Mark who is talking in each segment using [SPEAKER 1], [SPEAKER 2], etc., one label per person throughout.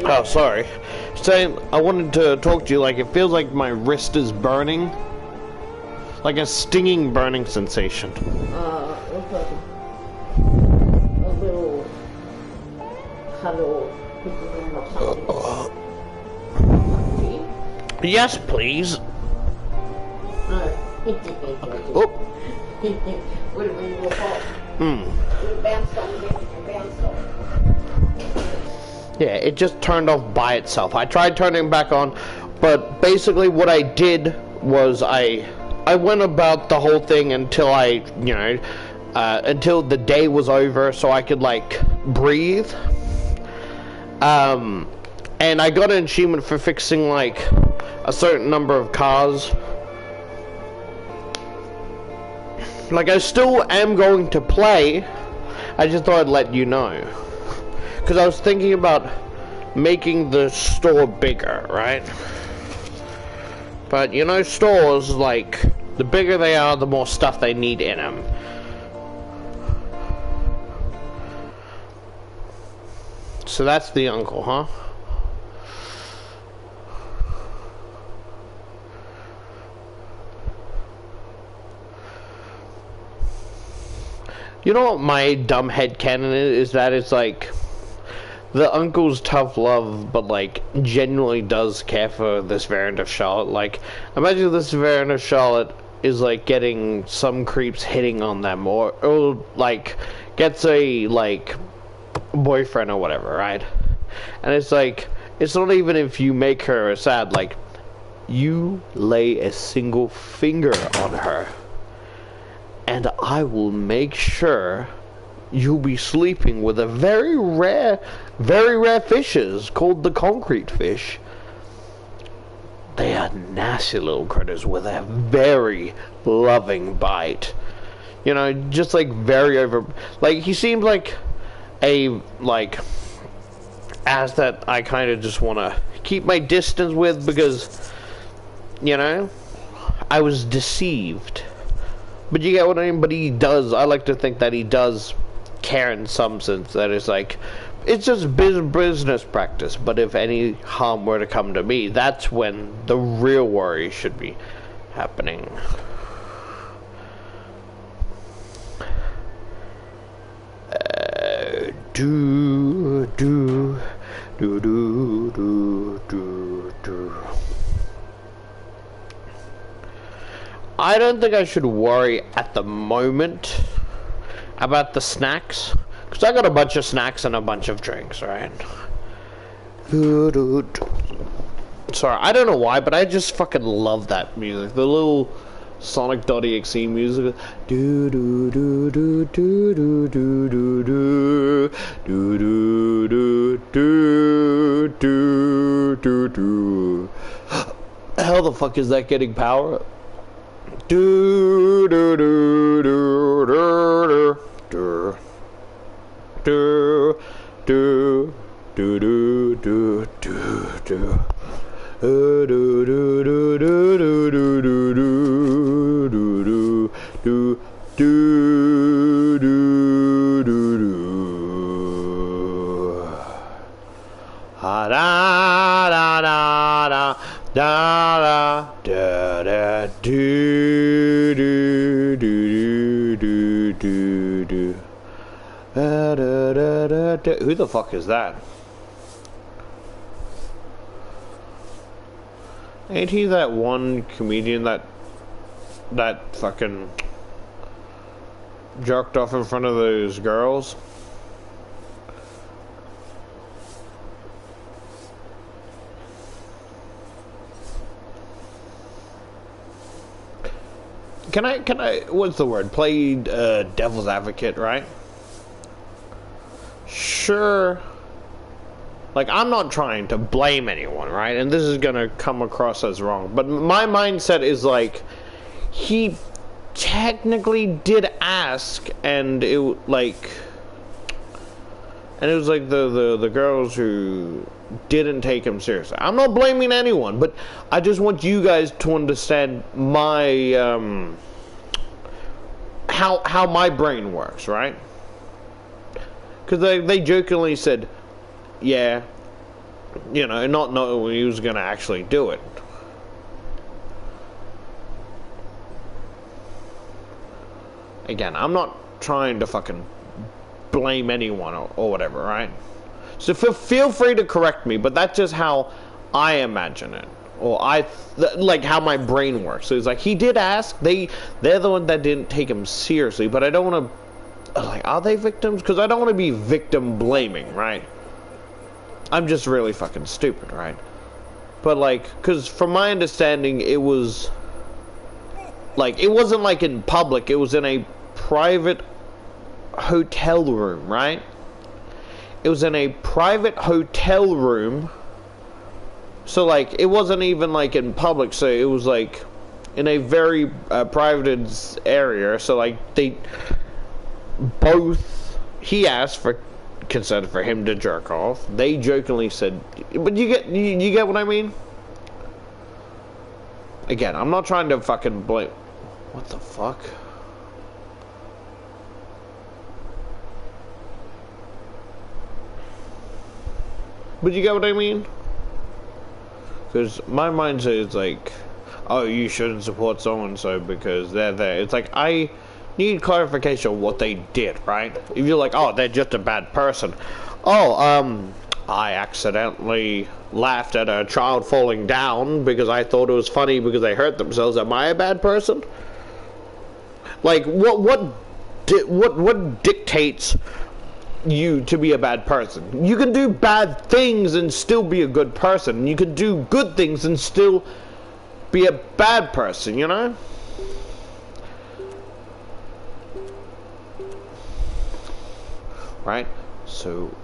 [SPEAKER 1] Oh, sorry. Saying I wanted to talk to you. Like, it feels like my wrist is burning, like a stinging, burning sensation.
[SPEAKER 2] Looks like a little cuddle.
[SPEAKER 1] Yes, please.
[SPEAKER 2] Oh.
[SPEAKER 1] Oh.
[SPEAKER 2] What do we do?
[SPEAKER 1] Hmm.
[SPEAKER 2] Bounced on it. Bounced on.
[SPEAKER 1] Yeah, it just turned off by itself. I tried turning it back on, but basically what I did was I went about the whole thing until until the day was over, so I could like breathe. And I got an achievement for fixing like a certain number of cars. Like, I still am going to play. I just thought I'd let you know. Because I was thinking about making the store bigger, right? But, you know, stores, like, the bigger they are, the more stuff they need in them. So that's the uncle, huh? You know what my dumb headcanon is that it's like the uncle's tough love, but like genuinely does care for this variant of Charlotte. Like, imagine this variant of Charlotte is like getting some creeps hitting on them, or like gets a like boyfriend or whatever, right? And it's like, it's not even if you make her sad, like you lay a single finger on her, and I will make sure you'll be sleeping with a very rare fishes called the concrete fish. They are nasty little critters with a very loving bite. You know, just like very over, like he seems like a ass that I kind of just want to keep my distance with because, you know, I was deceived. But you get what I mean? But he does, I like to think that he does care in some sense, that it's like, it's just business practice, but if any harm were to come to me, that's when the real worry should be happening. I don't think I should worry at the moment about the snacks, because I got a bunch of snacks and a bunch of drinks, right? Sorry, I don't know why, but I just fucking love that music. The little Sonic.exe music. Do do do do do do do do do do do do do do do. How the fuck is that getting power? Do do do do do do do do do do do do do. Do do do do do do do do do do do do do. Ha da da da da da da da do do do do do do. Da da da da. Who the fuck is that? Ain't he that one comedian that fucking jerked off in front of those girls? Can I, what's the word? Play devil's advocate, right? Sure. Like, I'm not trying to blame anyone, right? And this is gonna come across as wrong. But my mindset is like, he technically did ask, and it was like the girls who didn't take him seriously. I'm not blaming anyone, but I just want you guys to understand my how my brain works, right? Because they jokingly said, yeah, You know, not knowing he was gonna actually do it. Again, I'm not trying to fucking blame anyone or whatever, right? So feel free to correct me, but that's just how I imagine it, or like how my brain works. So it's like he did ask. They're the one that didn't take him seriously, but I don't want to. Like, are they victims? Because I don't want to be victim blaming, right? I'm just really fucking stupid, right? But like, because from my understanding, it was like it wasn't like in public. It was in a private hotel room, right? It was in a private hotel room. So like it wasn't even like in public, so it was like in a very private area. So like he asked for consent for him to jerk off. They jokingly said, but you get what I mean? Again, I'm not trying to fucking blame. What the fuck? But you get what I mean? Because my mindset is like, oh, you shouldn't support so-and-so because they're there. It's like, I need clarification of what they did, right? If you're like, oh, they're just a bad person. Oh, I accidentally laughed at a child falling down because I thought it was funny because they hurt themselves. Am I a bad person? Like, what dictates you to be a bad person? You can do bad things and still be a good person. You can do good things and still be a bad person, you know? Right? So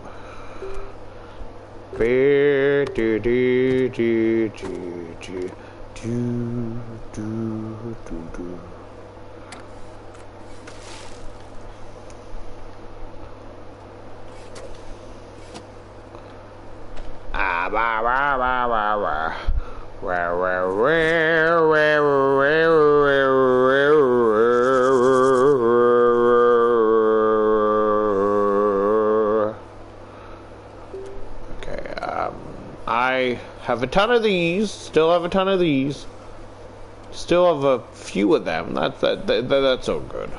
[SPEAKER 1] I have a ton of these, still have a ton of these, still have a few of them. That's all good.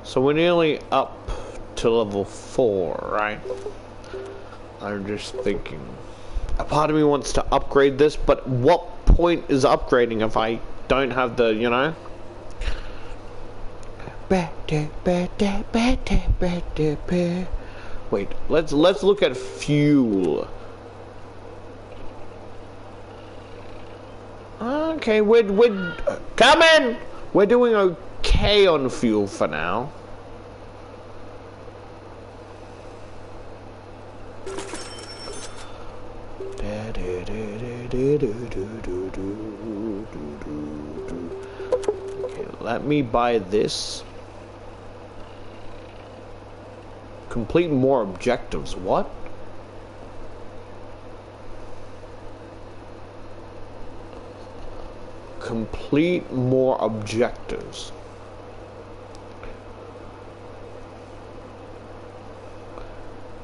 [SPEAKER 1] So we're nearly up to level 4, right? I'm just thinking, a part of me wants to upgrade this, but what point is upgrading if I don't have the, you know? Wait, let's look at fuel. Okay, we're come in. We're doing okay on fuel for now. Okay, let me buy this. Complete more objectives. What? Complete more objectives.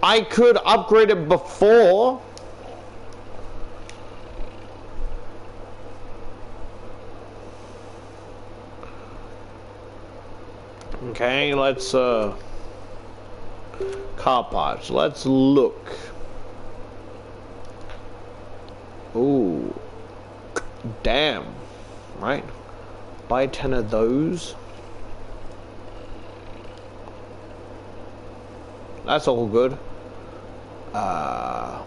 [SPEAKER 1] I could upgrade it before. Okay, let's car parts. Let's look. Ooh. Damn. Right? Buy 10 of those. That's all good. No,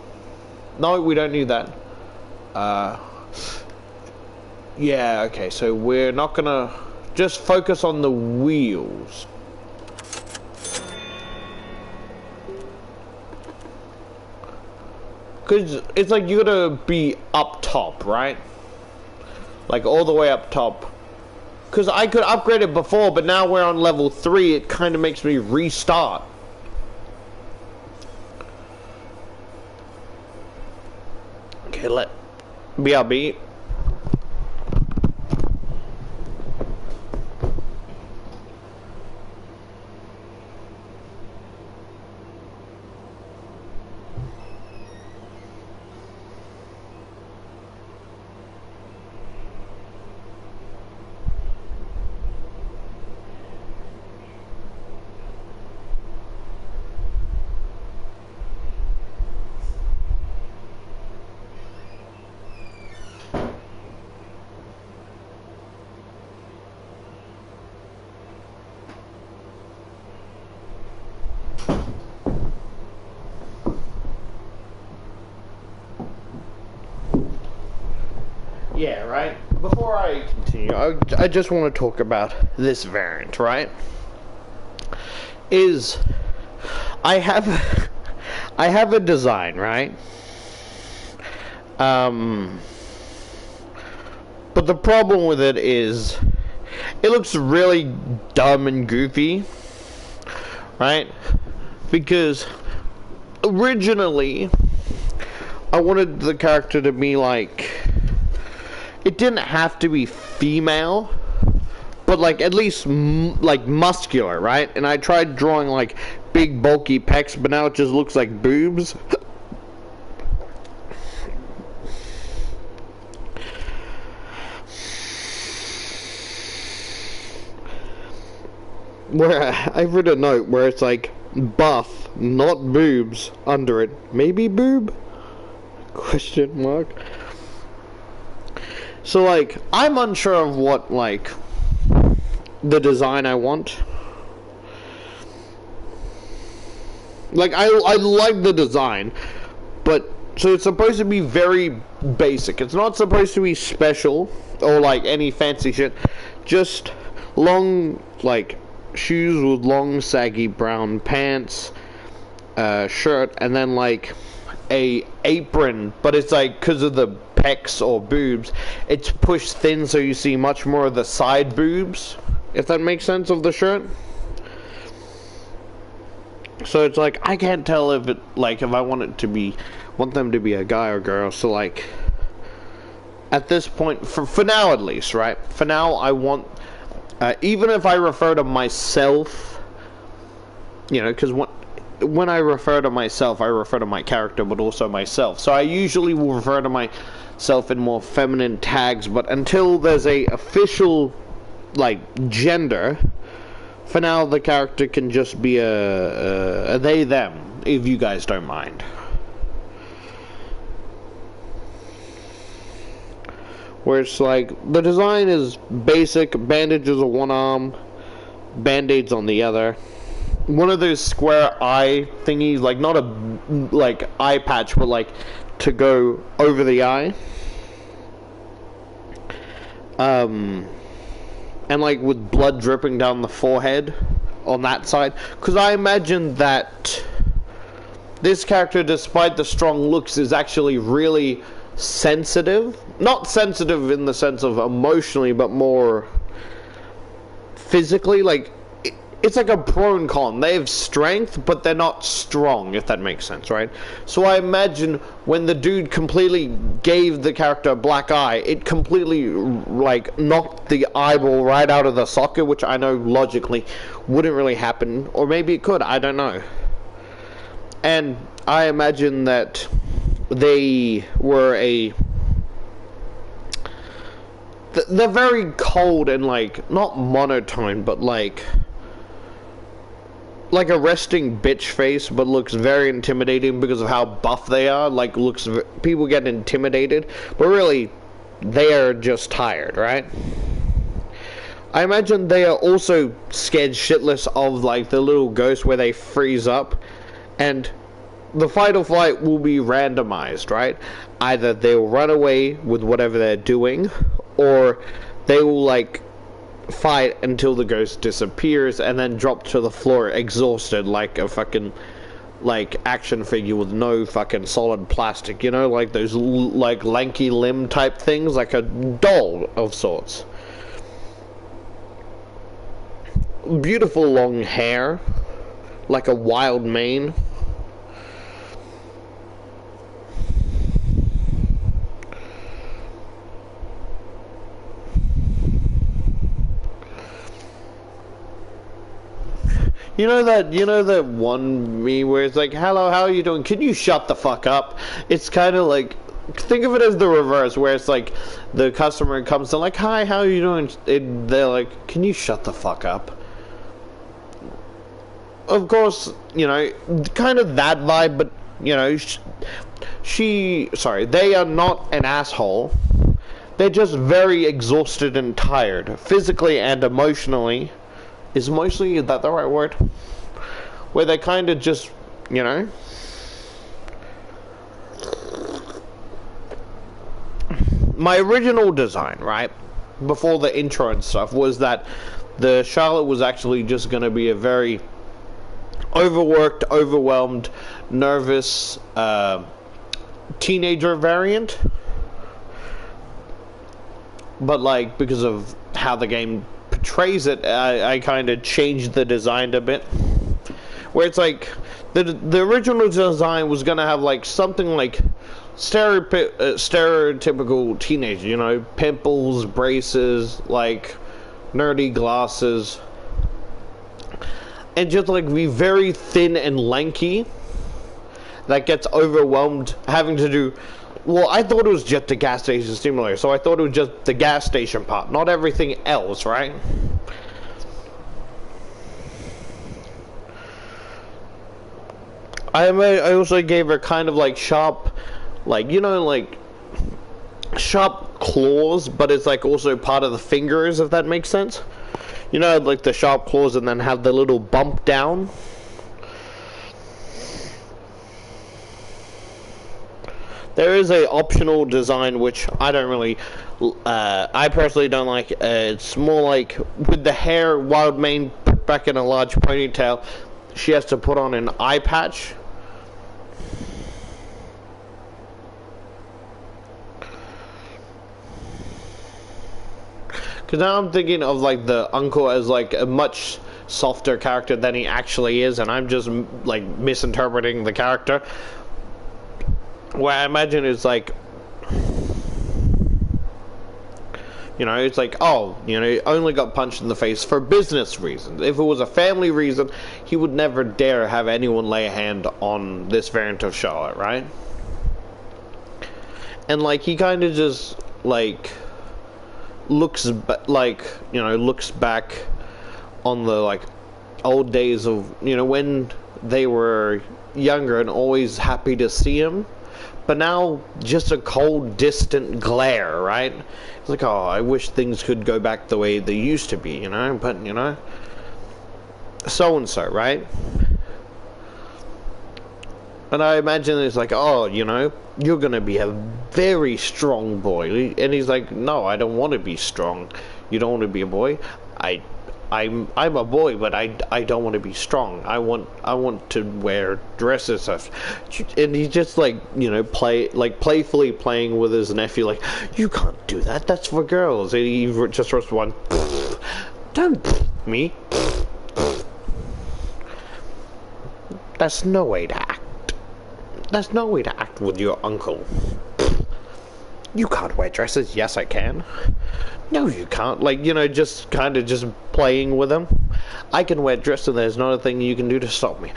[SPEAKER 1] we don't need that. Yeah, okay, so we're not gonna just focus on the wheels. Because it's like you gotta be up top, right? Like all the way up top. Because I could upgrade it before, but now we're on level 3, it kind of makes me restart. Okay, BRB. yeah, right? Before I continue, I just want to talk about this variant, right? I have I have a design, right? But the problem with it is it looks really dumb and goofy, right? Because originally I wanted the character to be like, it didn't have to be female, but like at least like muscular, right? And I tried drawing like big bulky pecs, but now it just looks like boobs. Where I've written a note where it's like buff, not boobs, under it. Maybe boob? Question mark. So like, I'm unsure of what like the design I want. Like I like the design, but so it's supposed to be very basic. It's not supposed to be special or like any fancy shit. Just long like shoes with long saggy brown pants, shirt, and then like a apron, but it's like because of the pecs or boobs, it's pushed thin so you see much more of the side boobs, if that makes sense, of the shirt. So it's like I can't tell if it like if I want them to be a guy or girl. So like at this point, for now at least, right? For now, I want even if I refer to myself, you know, because when I refer to myself, I refer to my character, but also myself. So I usually will refer to myself in more feminine tags, but until there's a official like gender, for now the character can just be a they them, if you guys don't mind. Where it's like the design is basic, bandages on one arm, band-aids on the other. One of those square eye thingies, like not a like eye patch, but like to go over the eye. And like with blood dripping down the forehead on that side, because I imagine that this character, despite the strong looks, is actually really sensitive. Not sensitive in the sense of emotionally, but more physically. Like it's like a pro and con. They have strength, but they're not strong, if that makes sense, right? So I imagine when the dude completely gave the character a black eye, it completely like knocked the eyeball right out of the socket, which I know logically wouldn't really happen, or maybe it could, I don't know. And I imagine that they were they're very cold and like not monotone, but like a resting bitch face, but looks very intimidating because of how buff they are. Like people get intimidated, but really they are just tired, right? I imagine they are also scared shitless of like the little ghost where they freeze up, and the fight or flight will be randomized, right? Either they'll run away with whatever they're doing, or they will like fight until the ghost disappears and then drop to the floor exhausted like a fucking like action figure with no fucking solid plastic, you know, like those like lanky limb type things, like a doll of sorts. Beautiful long hair, like a wild mane. You know that one meme where it's like, hello, how are you doing? Can you shut the fuck up? It's kind of like, think of it as the reverse, where it's like the customer comes in like, hi, how are you doing? And they're like, can you shut the fuck up? Of course, you know, kind of that vibe, but you know, they are not an asshole. They're just very exhausted and tired, physically and emotionally. Is that the right word? Where they kind of just, you know, my original design, right, before the intro and stuff, was that the Charlotte was actually just going to be a very overworked, overwhelmed, nervous teenager variant. But like, because of how the game portrays it, I kind of changed the design a bit. Where it's like, the original design was gonna have like something like stereotypical teenager, you know, pimples, braces, like nerdy glasses, and just like be very thin and lanky, that gets overwhelmed having to do. Well, I thought it was just the gas station simulator, so I thought it was just the gas station part, not everything else, right? I also gave her kind of like sharp, like, you know, like sharp claws, but it's like also part of the fingers, if that makes sense. You know, like the sharp claws and then have the little bump down. There is a optional design which I don't really, I personally don't like. It's more like with the hair, wild mane put back in a large ponytail, she has to put on an eye patch. Because now I'm thinking of like the uncle as like a much softer character than he actually is, and I'm just like misinterpreting the character. Where I imagine it's like, you know, it's like, oh, you know, he only got punched in the face for business reasons. If it was a family reason, he would never dare have anyone lay a hand on this variant of Charlotte, right? And like, he kind of just like looks like, you know, looks back on the like old days of, you know, when they were younger and always happy to see him. But now, just a cold, distant glare, right? It's like, oh, I wish things could go back the way they used to be, you know? But, you know, so-and-so, right? And I imagine it's like, oh, you know, you're going to be a very strong boy. And he's like, no, I don't want to be strong. You don't want to be a boy? I'm a boy, but I don't want to be strong. I want to wear dresses. And he's just like, you know, playfully playing with his nephew, like, you can't do that. That's for girls. And he just throws one. Don't me. That's no way to act. That's no way to act with your uncle. You can't wear dresses. Yes, I can. No, you can't. Like, you know, just kind of just playing with them. I can wear dresses and there's not a thing you can do to stop me.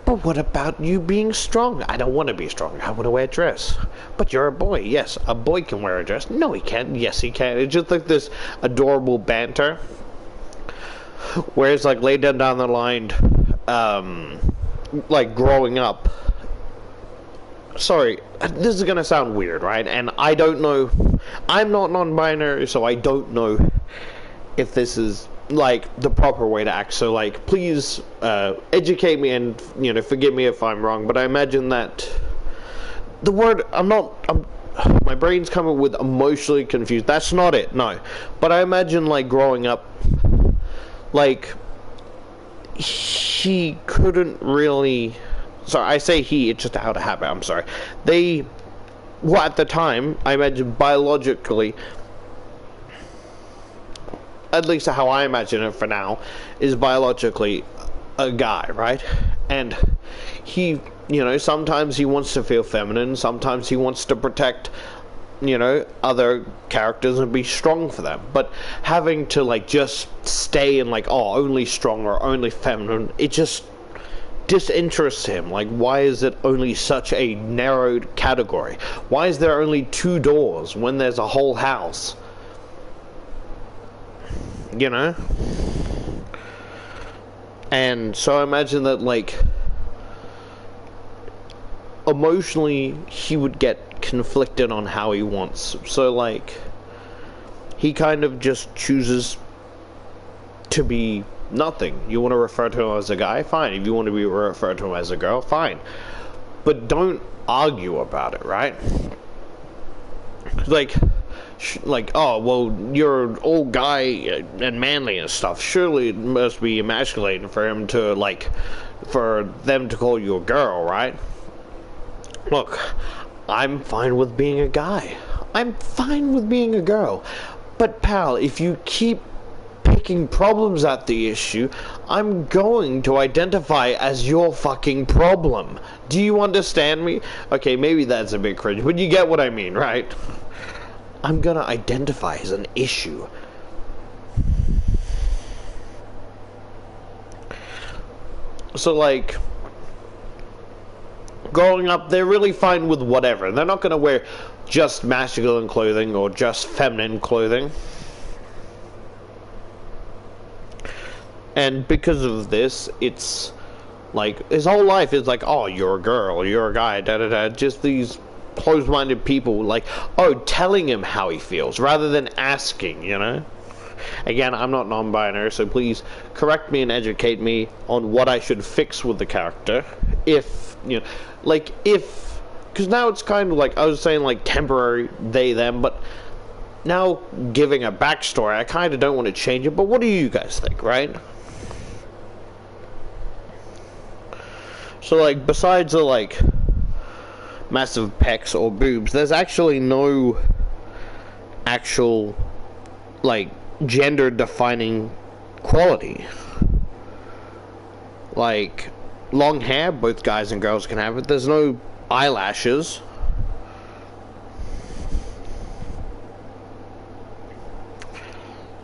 [SPEAKER 1] But what about you being strong? I don't want to be strong. I want to wear a dress. But you're a boy. Yes, a boy can wear a dress. No, he can't. Yes, he can. It's just like this adorable banter. Whereas, like, later down the line, like, growing up, sorry, this is gonna sound weird, right? And I don't know, I'm not non-binary, so I don't know if this is like the proper way to act. So like, please educate me and, you know, forgive me if I'm wrong. But I imagine that the word, my brain's coming with emotionally confused. That's not it, no. But I imagine like growing up, like he couldn't really. Sorry, I say he, it's just out of habit, I'm sorry. Well, at the time, I imagine biologically, at least how I imagine it for now, is biologically a guy, right? And he, you know, sometimes he wants to feel feminine, sometimes he wants to protect, you know, other characters and be strong for them. But having to, like, just stay in, like, oh, only strong or only feminine, it just disinterests him. Like, why is it only such a narrowed category? Why is there only 2 doors when there's a whole house? You know? And so I imagine that, like, emotionally he would get conflicted on how he wants. So, like, he kind of just chooses to be nothing. You want to refer to him as a guy? Fine. If you want to be referred to him as a girl? Fine. But don't argue about it, right? Like, like, oh, well, you're all guy and manly and stuff. Surely it must be emasculating for him to, like, for them to call you a girl, right? Look, I'm fine with being a guy. I'm fine with being a girl. But, pal, if you keep picking problems at the issue, I'm going to identify as your fucking problem. Do you understand me? Okay, maybe that's a bit cringe, but you get what I mean, right? I'm gonna identify as an issue. So, like, growing up, they're really fine with whatever. They're not gonna wear just masculine clothing or just feminine clothing. And because of this, it's like his whole life is like, oh, you're a girl, you're a guy, da da da. Just these closed-minded people, like, oh, telling him how he feels rather than asking, you know? Again, I'm not non-binary, so please correct me and educate me on what I should fix with the character. If, you know, like, if, because now it's kind of like, I was saying, like, temporary, they, them, but now giving a backstory, I kind of don't want to change it, but what do you guys think, right? So, like, besides the, like, massive pecs or boobs, there's actually no actual, like, gender-defining quality. Like, long hair, both guys and girls can have it. There's no eyelashes.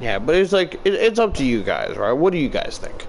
[SPEAKER 1] Yeah, but it's like, it's up to you guys, right? What do you guys think?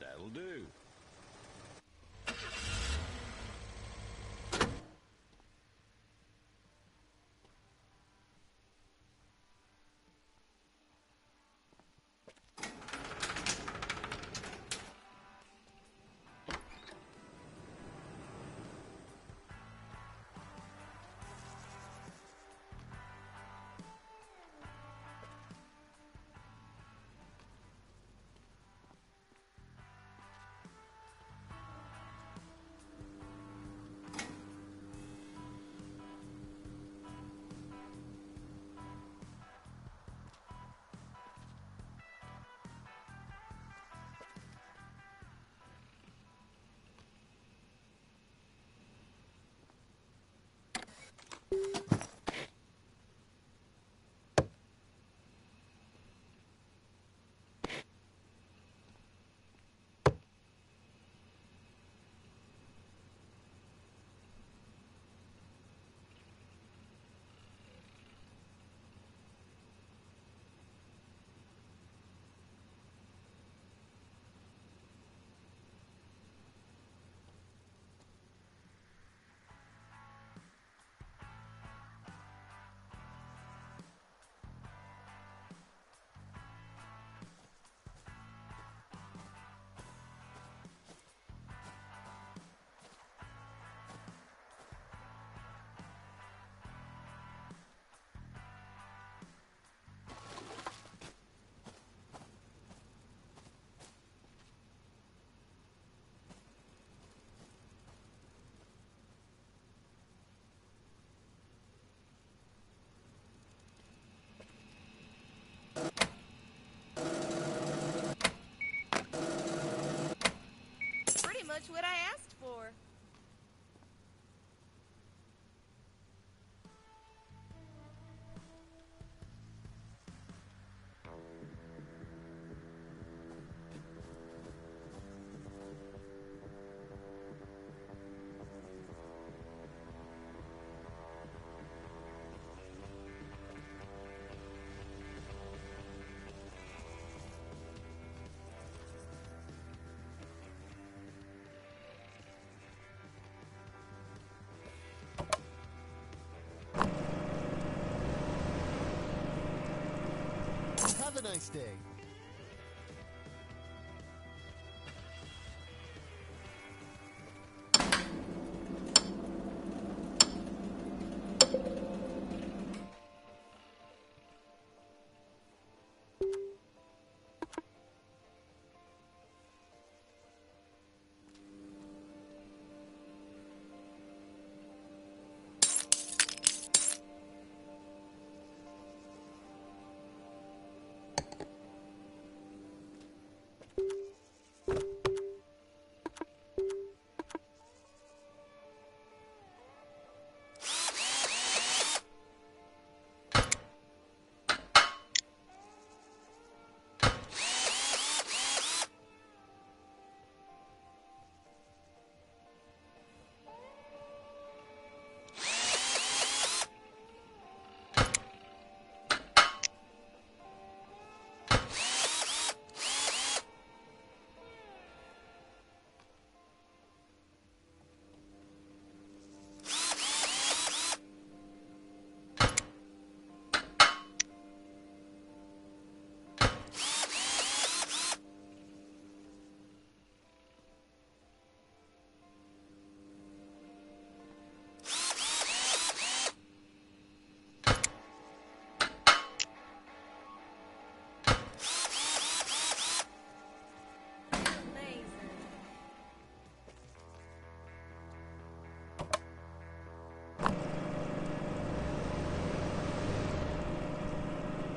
[SPEAKER 3] That'll do. Have a nice day.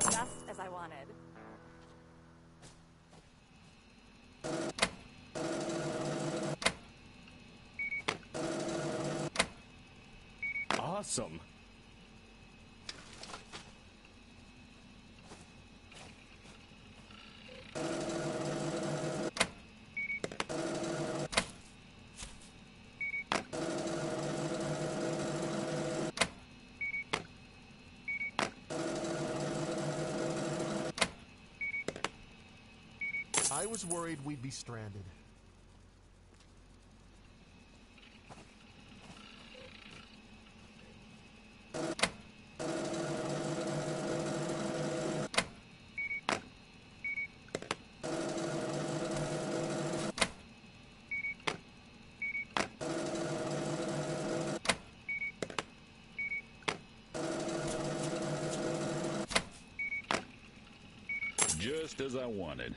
[SPEAKER 4] Just as I wanted.
[SPEAKER 5] Awesome.
[SPEAKER 3] I was worried we'd be stranded.
[SPEAKER 5] Just as I wanted.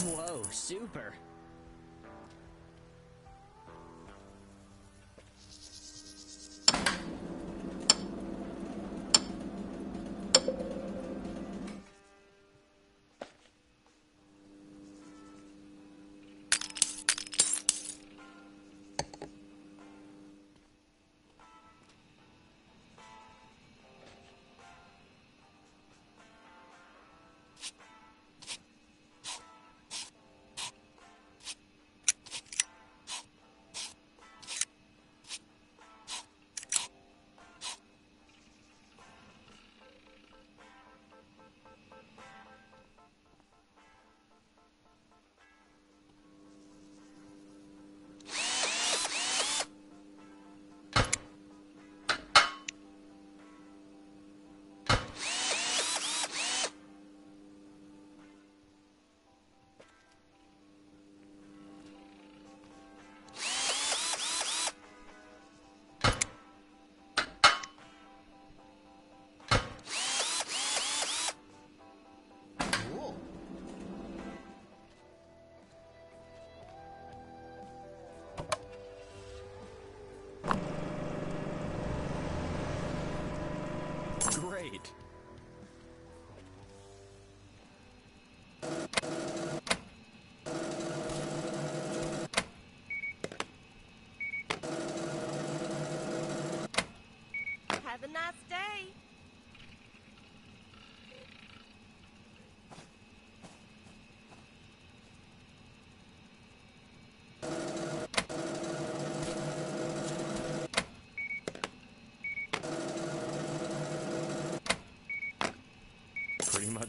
[SPEAKER 6] Whoa, super.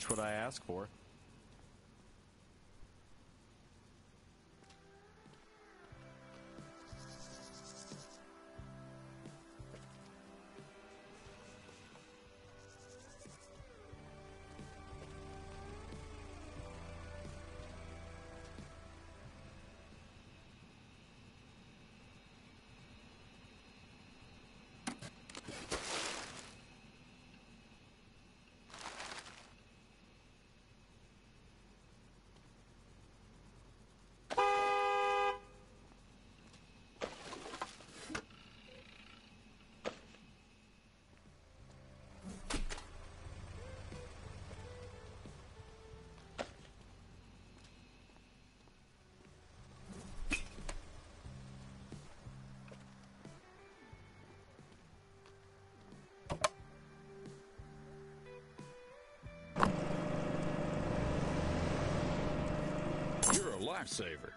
[SPEAKER 3] much what I ask for.
[SPEAKER 5] You're a lifesaver.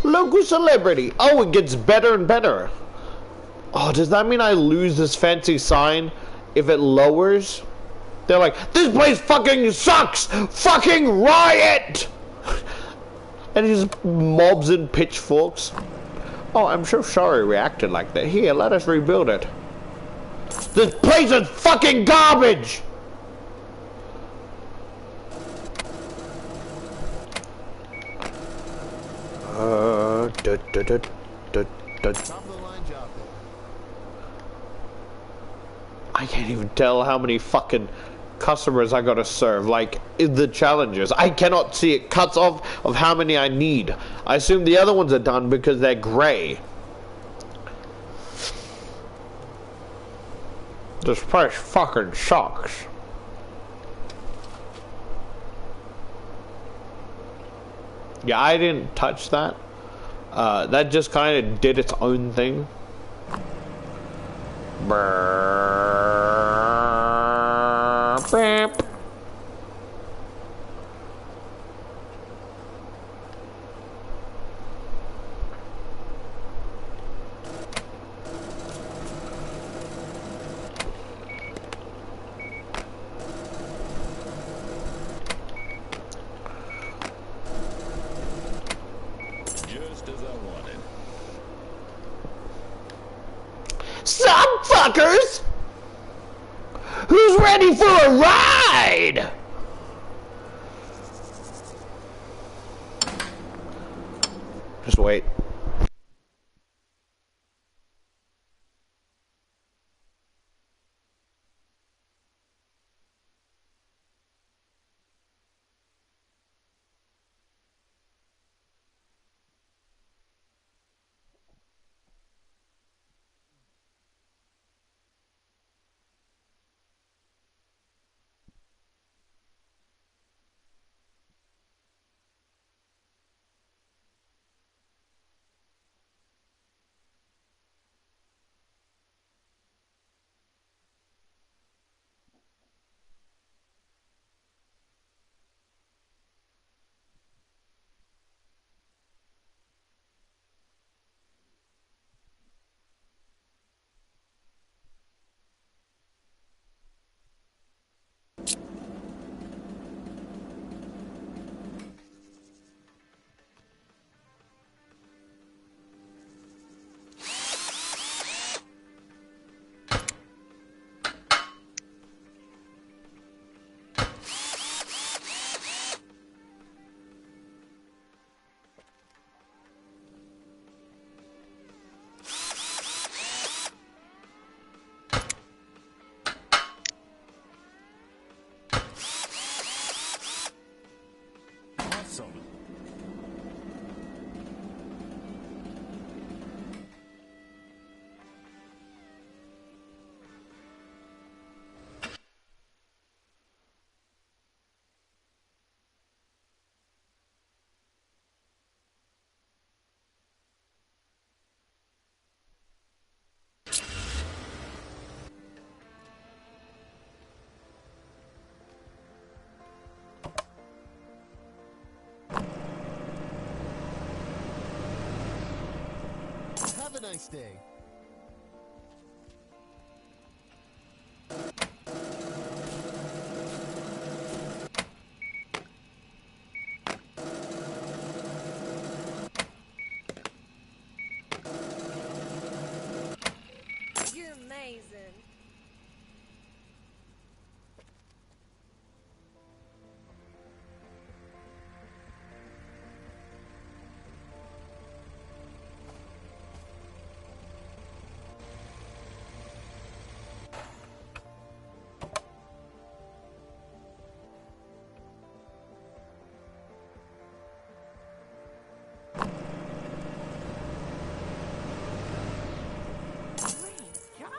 [SPEAKER 1] Local celebrity. Oh, it gets better and better. Oh, does that mean I lose this fancy sign if it lowers? They're like, this place fucking sucks! Fucking riot! And he just mobs and pitchforks. Oh, I'm sure Shari reacted like that. Here, let us rebuild it. This place is fucking garbage!
[SPEAKER 3] Top of the line job there.
[SPEAKER 1] I can't even tell how many fucking customers I gotta serve. Like, the challenges. I cannot see it cuts off of how many I need. I assume the other ones are done because they're gray. This place fucking sucks. Yeah, I didn't touch that. That just kind of did its own thing. Brrrr.
[SPEAKER 5] Just as I wanted.
[SPEAKER 1] Some fuckers! Who's ready for a ride? Just wait.
[SPEAKER 3] Have a nice day.
[SPEAKER 4] You're amazing. Great job.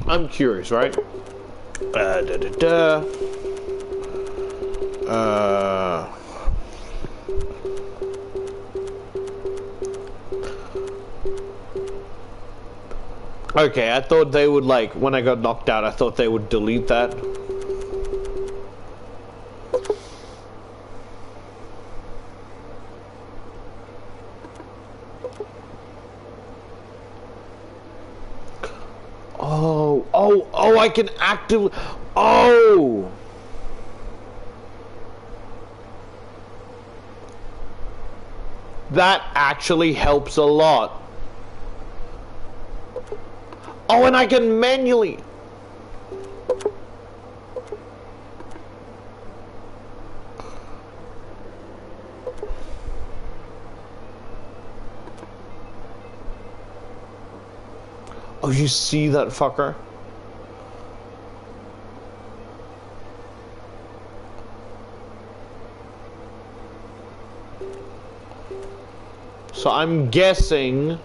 [SPEAKER 1] I'm curious, right? Da, da, da. Okay, I thought they would, like, when I got knocked out, I thought they would delete that. Oh, I can actively... Oh! That actually helps a lot. Oh, and I can manually... Oh, you see that fucker? So I'm guessing...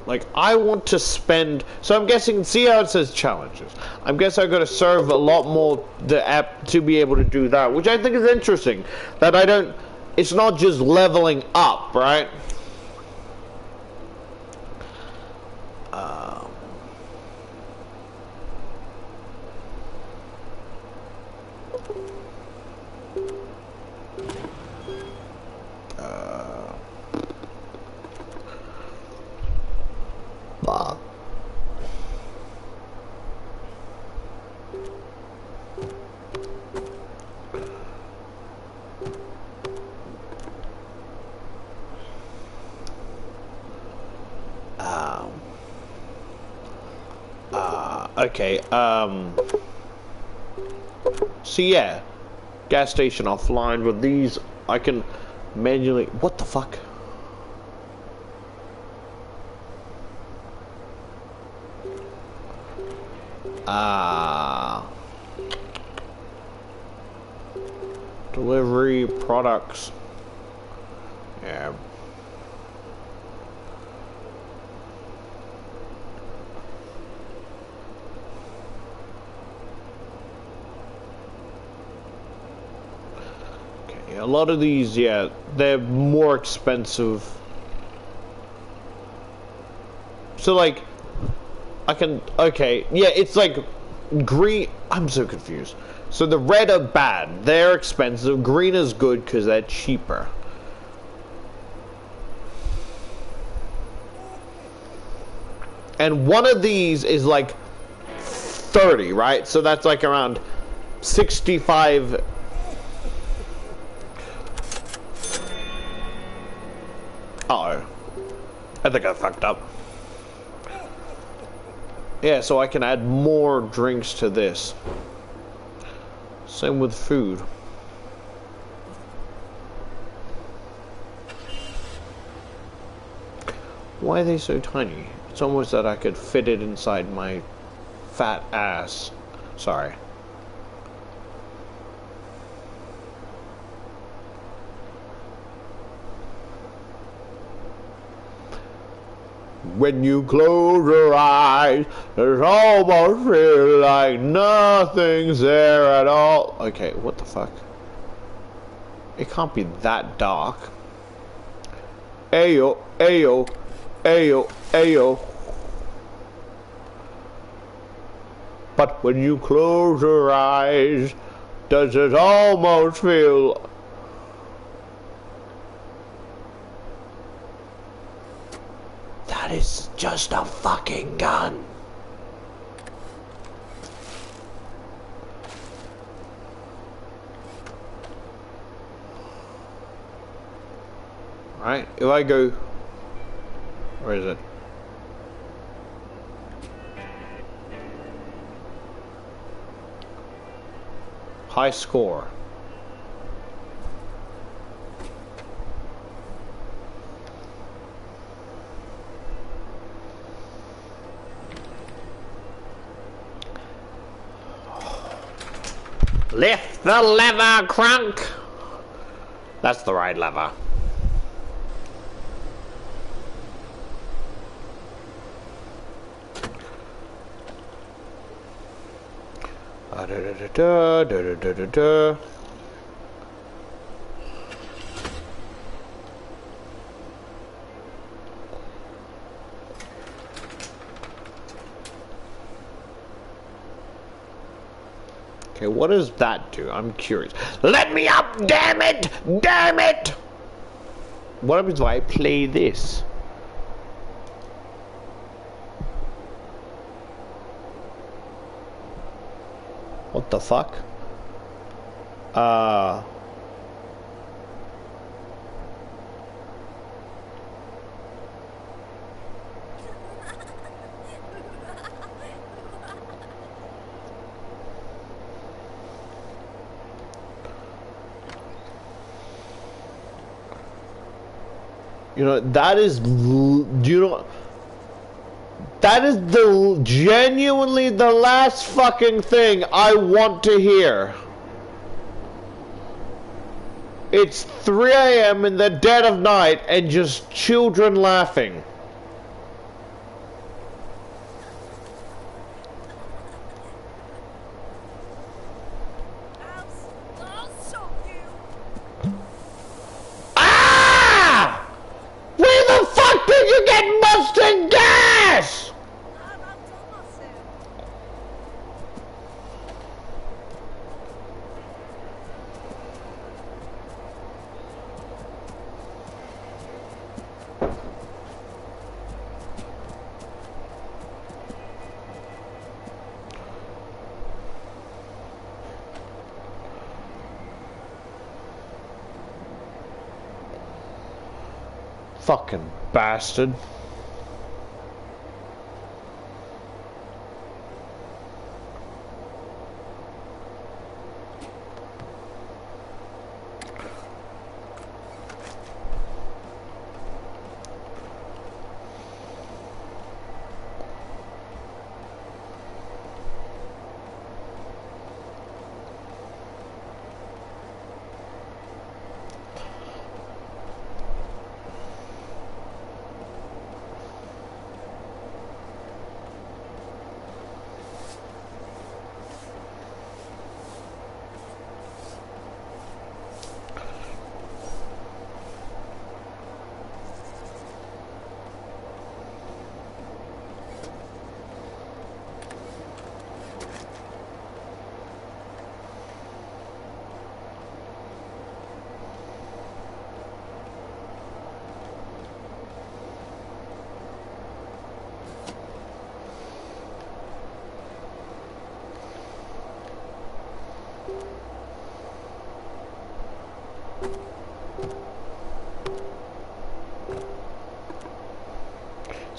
[SPEAKER 1] Like, I want to spend... So I'm guessing, see how it says challenges? I'm guessing I gotta serve a lot more the app to be able to do that, which I think is interesting. That I don't... It's not just leveling up, right? Okay, so yeah, gas station offline, but these, I can manually, what the fuck? Delivery products, yeah. A lot of these, yeah, they're more expensive. So, like, I can, okay, yeah, it's like green, I'm so confused. So the red are bad, they're expensive, green is good because they're cheaper. And one of these is like 30, right? So that's like around 65. Uh-oh. I think I fucked up. Yeah, so I can add more drinks to this. Same with food. Why are they so tiny? It's almost that I could fit it inside my fat ass. Sorry. When you close your eyes, there's almost feel like nothing's there at all. Okay, what the fuck? It can't be that dark. Ayo, ayo, ayo, ayo. But when you close your eyes, does it almost feel... That is just a fucking gun. Alright, if I go... Where is it? High score. Lift the lever, Crunk! That's the right lever. Da da da da da da da da. Okay, what does that do? I'm curious. Let me up, damn it! Damn it! What happens if I play this? What the fuck? You know, that is, do you know, that is the, genuinely the last fucking thing I want to hear. It's 3 AM in the dead of night and just children laughing.
[SPEAKER 4] I'll show you.
[SPEAKER 1] Ah! Where the fuck did you get mustard gas?
[SPEAKER 4] I'm Thomas.
[SPEAKER 1] Fucking bastard.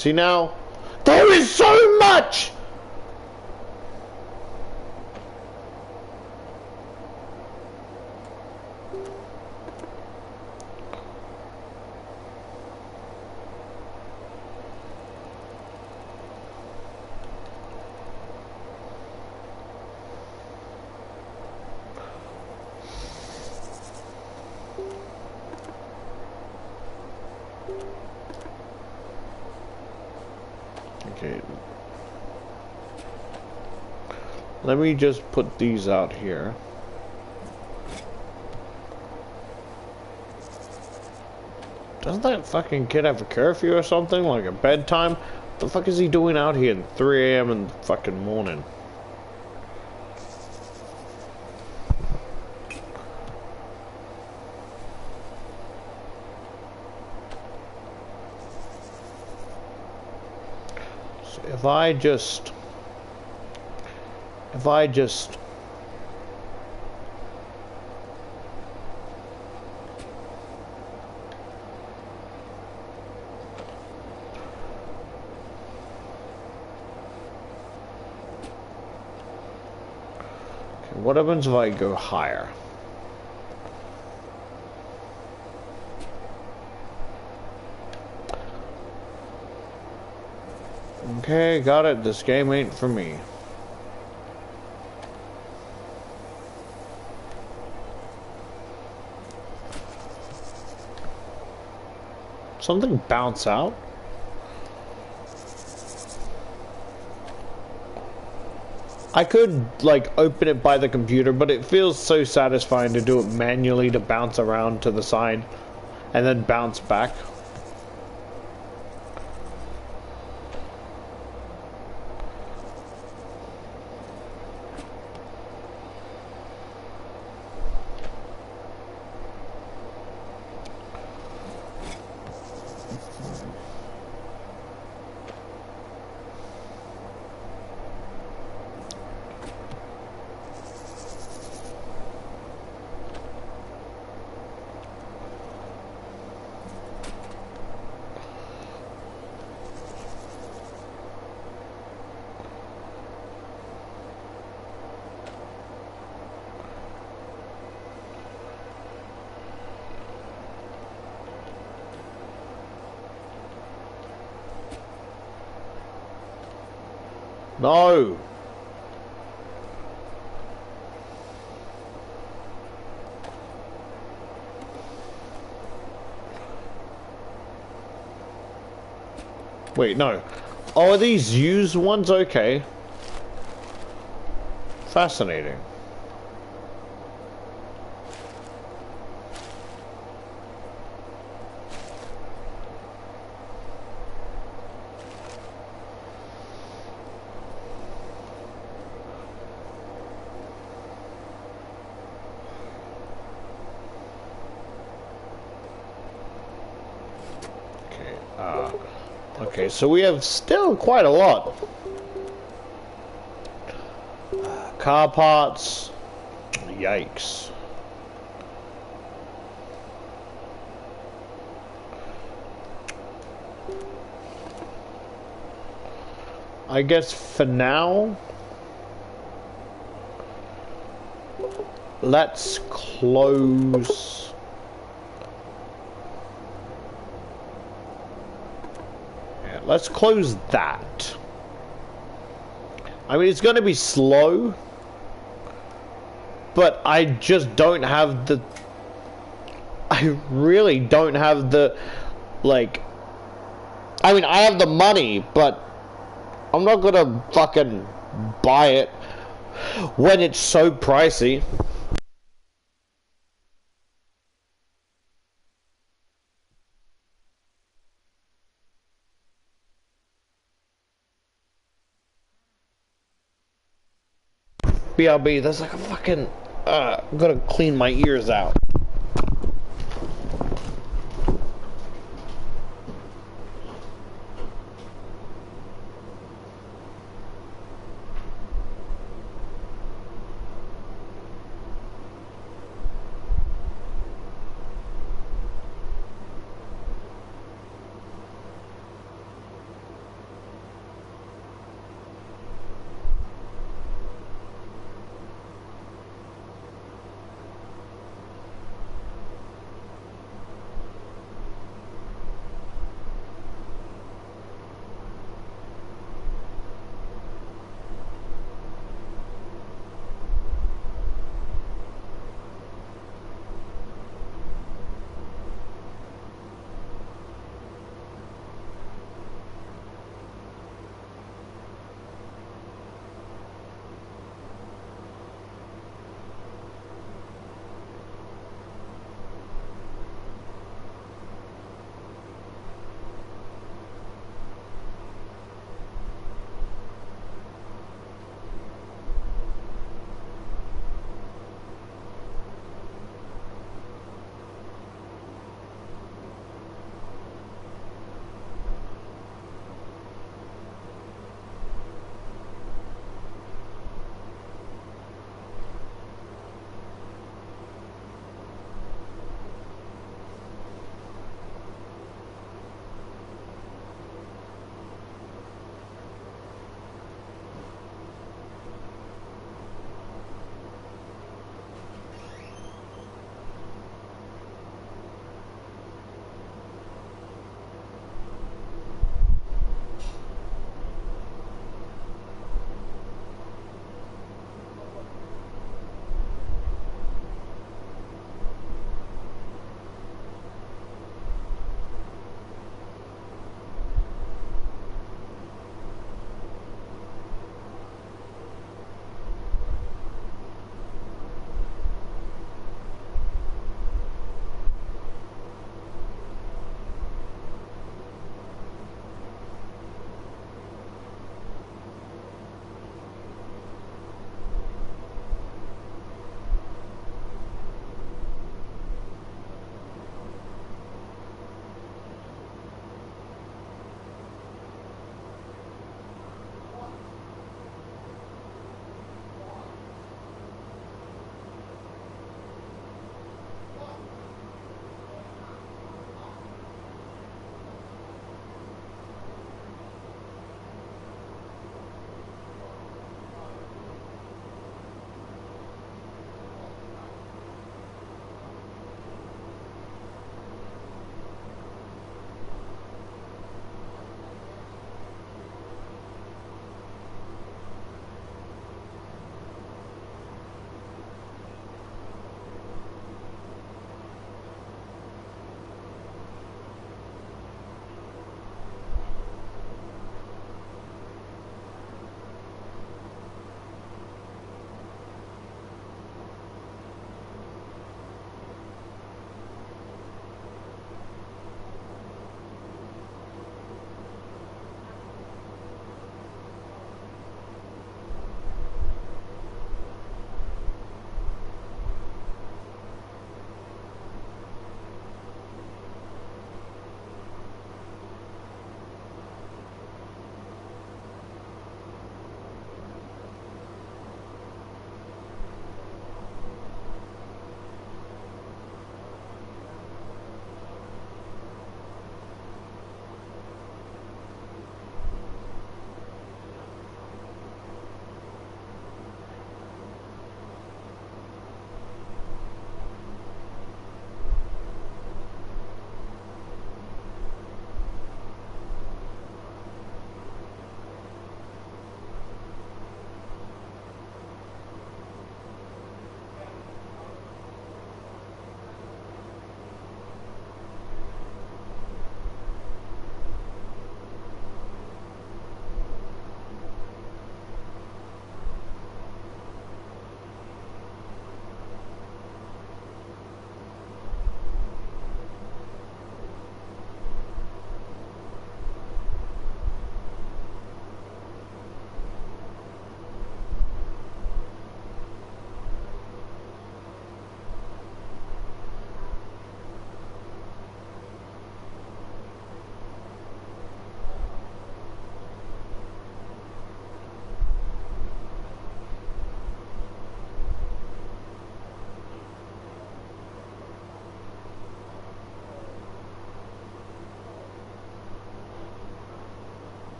[SPEAKER 1] See now? There is so much! Okay. Let me just put these out here. Doesn't that fucking kid have a curfew or something? Like a bedtime? What the fuck is he doing out here at 3 AM in the fucking morning? So if I just what happens if I go higher? Okay, got it. This game ain't for me. Something bounce out? I could, like, open it by the computer, but it feels so satisfying to do it manually to bounce around to the side and then bounce back. No! Wait, no. Oh, are these used ones? Okay. Fascinating. Okay, so we have still quite a lot. Car parts. Yikes. I guess for now, let's close. Let's close that. I mean, it's going to be slow, but I just don't have the... I really don't have the, like... I mean, I have the money, but I'm not going to fucking buy it when it's so pricey. BRB, there's like a fucking, I'm gonna clean my ears out.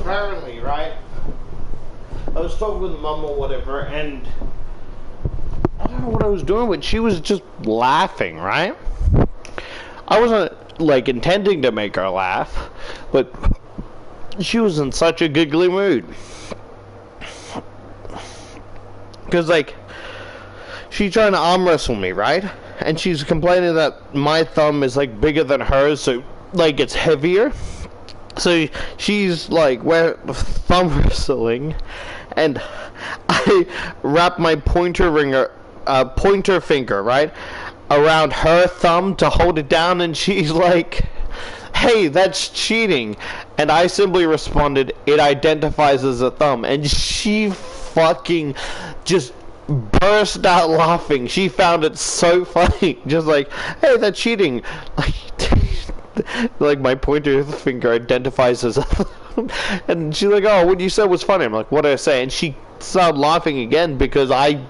[SPEAKER 1] apparently, right? I was talking with mum or whatever, and I don't know what I was doing, but she was just laughing, right? I wasn't, like, intending to make her laugh, but she was in such a giggly mood. Because, like, she's trying to arm wrestle me, right? And she's complaining that my thumb is, like, bigger than hers, so, like, it's heavier. So she's, like, we're thumb wrestling, and I wrap my pointer finger, right, around her thumb to hold it down, and she's like, hey, that's cheating. And I simply responded, it identifies as a thumb. And she fucking just burst out laughing. She found it so funny. Just like, hey, that's cheating. Like my pointer finger identifies as a thumb. And she's like, oh, what you said was funny. I'm like, what did I say? And she started laughing again because I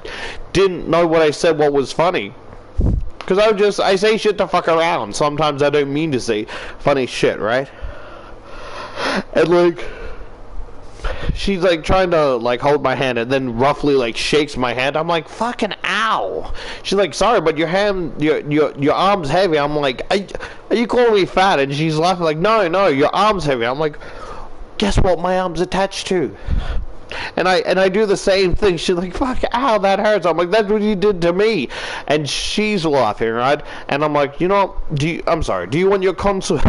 [SPEAKER 1] didn't know what I said what was funny. Because I say shit to fuck around. Sometimes I don't mean to say funny shit, right? And like, she's like trying to like hold my hand and then roughly like shakes my hand. I'm like, fucking ow. She's like, sorry, but your hand, your arm's heavy. I'm like, are you calling me fat? And she's laughing like, no, your arm's heavy. I'm like, guess what my arm's attached to? And I do the same thing. She's like, fuck, ow, that hurts. I'm like, that's what you did to me. And she's laughing, right? And I'm like, you know, I'm sorry, do you want your console?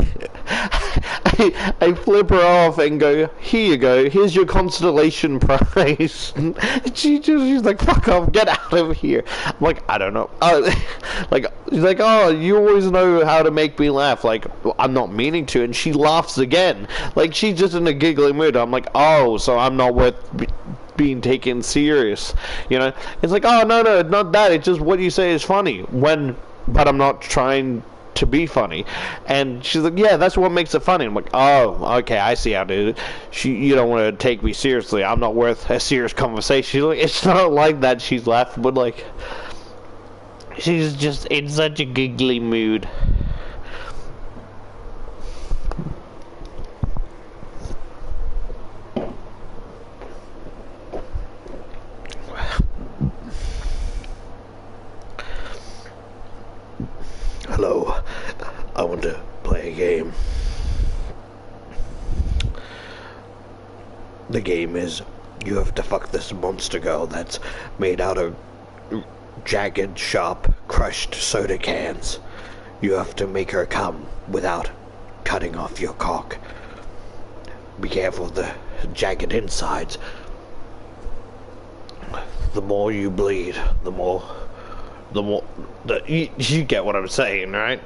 [SPEAKER 1] I flip her off and go, here you go, here's your constellation prize. She's like, fuck off, get out of here. I'm like, I don't know. Like, she's like, oh, you always know how to make me laugh. Like, well, I'm not meaning to. And she laughs again. Like, she's just in a giggly mood. I'm like, oh, so I'm not worth being taken serious, you know? It's like, oh, no, not that. It's just what you say is funny. But I'm not trying to be funny. And she's like, yeah, that's what makes it funny. I'm like, oh, okay, I see how to do it. You don't want to take me seriously. I'm not worth a serious conversation. She's like, it's not like that. She's laughing, but like, she's just in such a giggly mood. Hello, I want to play a game. The game is, you have to fuck this monster girl that's made out of jagged, sharp, crushed soda cans. You have to make her come without cutting off your cock. Be careful of the jagged insides. The more you bleed, the more you get what I'm saying, right?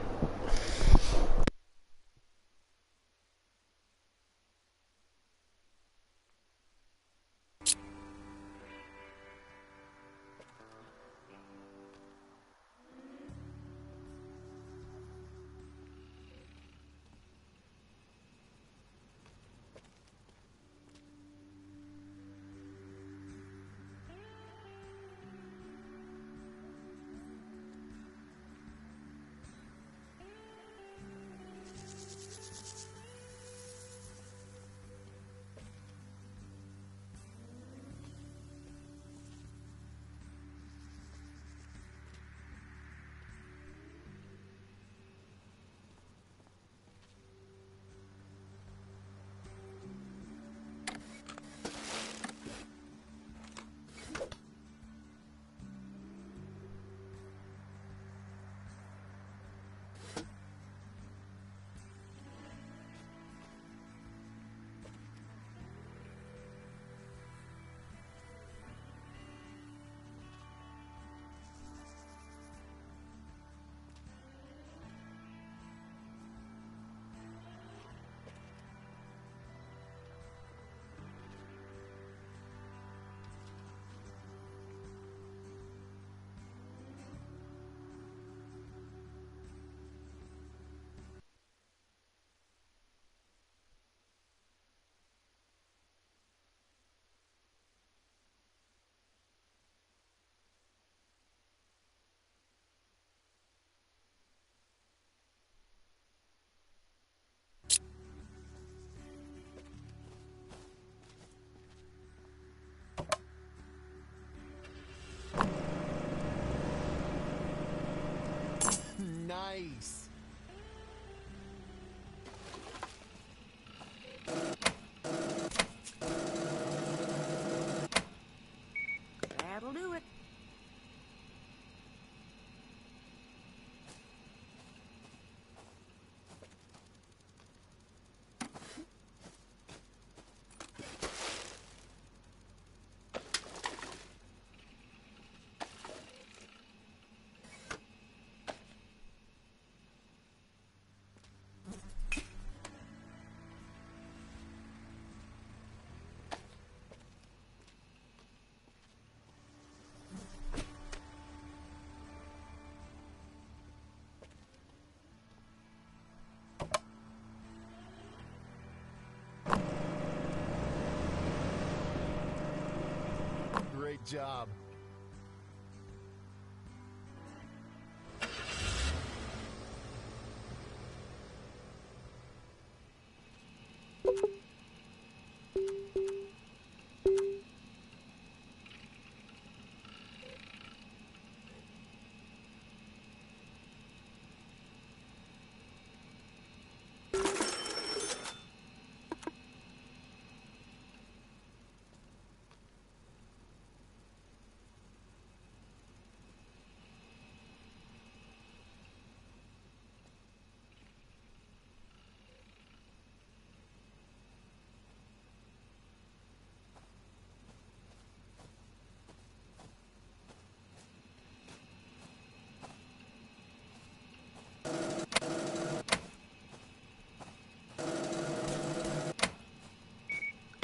[SPEAKER 3] job.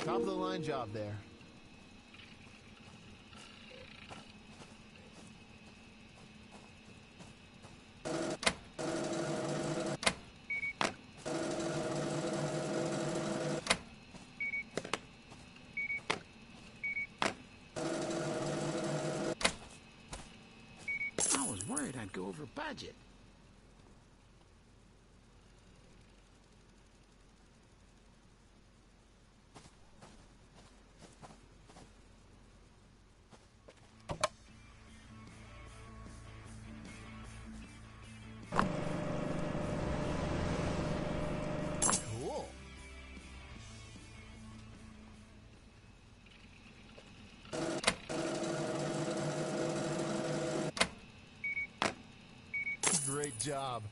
[SPEAKER 3] Top of the line job there.
[SPEAKER 5] I was worried I'd go over budget.
[SPEAKER 3] Cool. Great job.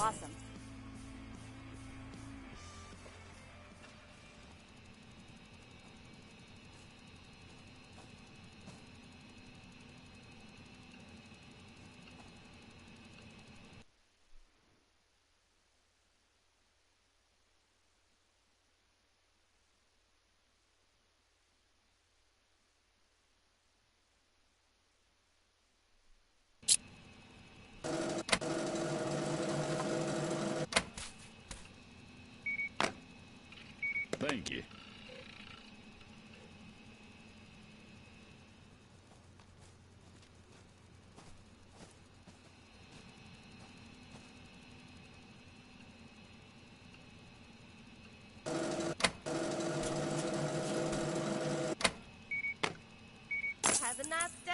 [SPEAKER 4] Awesome.
[SPEAKER 5] Thank you.
[SPEAKER 4] Have a nice day.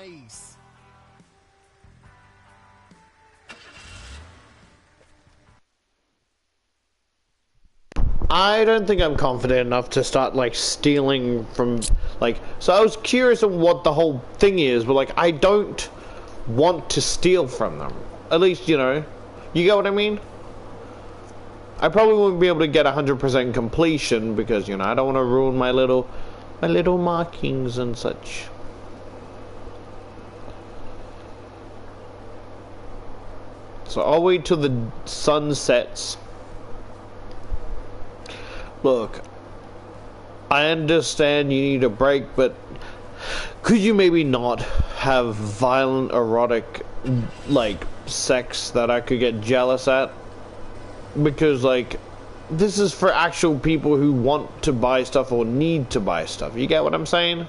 [SPEAKER 3] Nice.
[SPEAKER 1] I don't think I'm confident enough to start like stealing from like. So I was curious on what the whole thing is, but like I don't want to steal from them. At least you know, you get what I mean. I probably wouldn't be able to get 100% completion because you know I don't want to ruin my little markings and such. So I'll wait till the sun sets. Look, I understand you need a break, but could you maybe not have violent, erotic, like, sex that I could get jealous at? Because, like, this is for actual people who want to buy stuff or need to buy stuff. You get what I'm saying?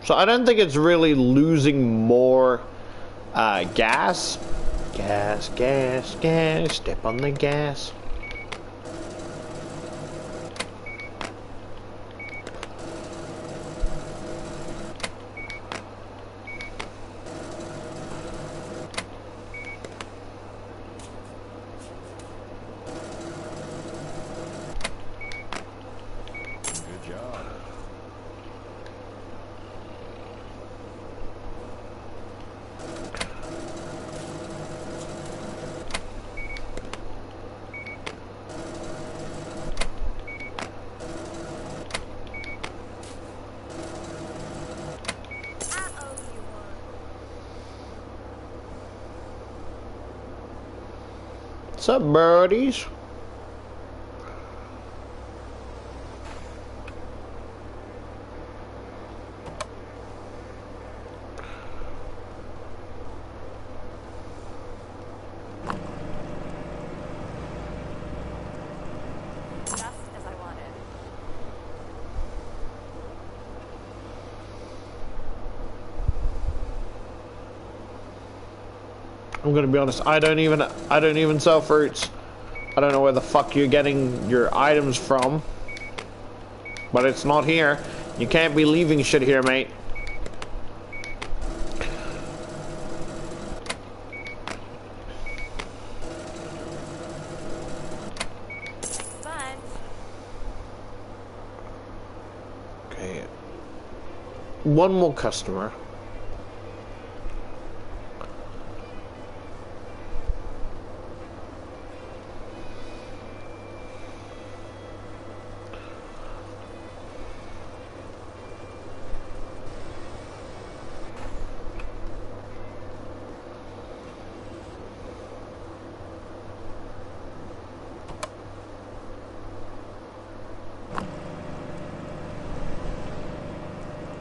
[SPEAKER 1] So I don't think it's really losing more gas. Gas, gas, gas. Step on the gas.
[SPEAKER 3] Good job.
[SPEAKER 4] I owe you one.
[SPEAKER 1] What's up, birdies?
[SPEAKER 4] Just as I wanted.
[SPEAKER 1] I'm gonna be honest, I don't even sell fruits. I don't know where the fuck you're getting your items from. But it's not here. You can't be leaving shit here, mate.
[SPEAKER 4] Sponge.
[SPEAKER 1] Okay. One more customer.